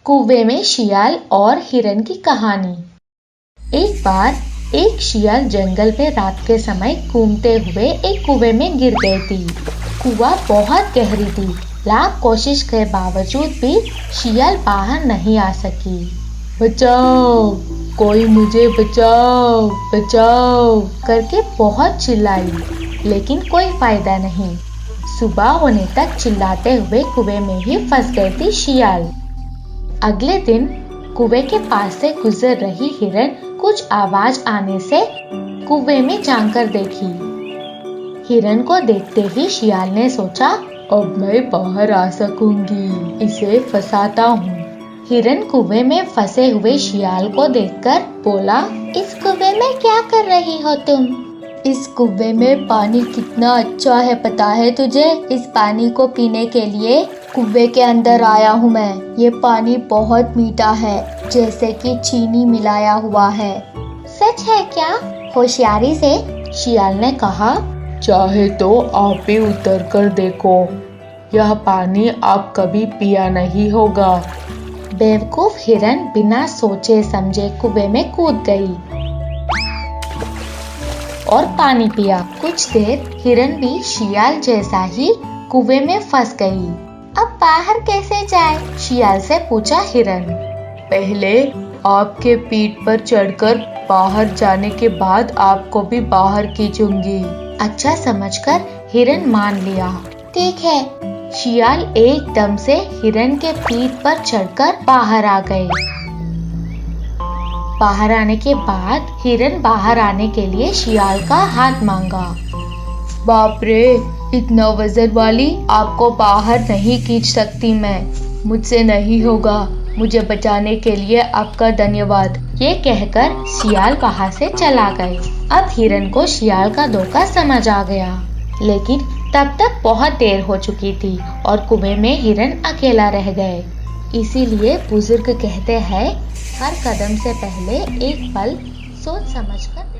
कुएं में शियाल और हिरन की कहानी। एक बार एक शियाल जंगल में रात के समय घूमते हुए एक कुएं में गिर गई थी। कुआं बहुत गहरी थी। लाख कोशिश के बावजूद भी शियाल बाहर नहीं आ सकी। बचाओ, कोई मुझे बचाओ, बचाओ करके बहुत चिल्लाई, लेकिन कोई फायदा नहीं। सुबह होने तक चिल्लाते हुए कुएं में ही फंस गई थी शियाल। अगले दिन कुएं के पास से गुजर रही हिरन कुछ आवाज आने से कुएं में झांककर देखी। हिरन को देखते ही शियाल ने सोचा, अब मैं बाहर आ सकूंगी, इसे फंसाता हूँ। हिरन कुएं में फंसे हुए शियाल को देखकर बोला, इस कुएं में क्या कर रही हो तुम? इस कुएं में पानी कितना अच्छा है पता है तुझे? इस पानी को पीने के लिए कुएं के अंदर आया हूँ मैं। ये पानी बहुत मीठा है, जैसे कि चीनी मिलाया हुआ है। सच है क्या? होशियारी से शियाल ने कहा, चाहे तो आप भी उतर कर देखो, यह पानी आप कभी पिया नहीं होगा। बेवकूफ हिरन बिना सोचे समझे कुएं में कूद गई और पानी पिया। कुछ देर हिरन भी शियाल जैसा ही कुएं में फंस गई। अब बाहर कैसे जाए? शियाल से पूछा हिरन। पहले आपके पीठ पर चढ़कर बाहर जाने के बाद आपको भी बाहर खींचूंगी। अच्छा समझकर हिरन मान लिया। ठीक है। शियाल एकदम से हिरन के पीठ पर चढ़कर बाहर आ गए। बाहर आने के बाद हिरन बाहर आने के लिए शियाल का हाथ मांगा। बाप रे, इतना वजन वाली आपको बाहर नहीं खींच सकती मैं, मुझसे नहीं होगा। मुझे बचाने के लिए आपका धन्यवाद। ये कहकर शियाल वहां से चला गए। अब हिरन को शियाल का धोखा समझ आ गया, लेकिन तब तक बहुत देर हो चुकी थी और कुएं में हिरन अकेला रह गए। इसीलिए बुजुर्ग कहते हैं, हर कदम से पहले एक पल सोच समझकर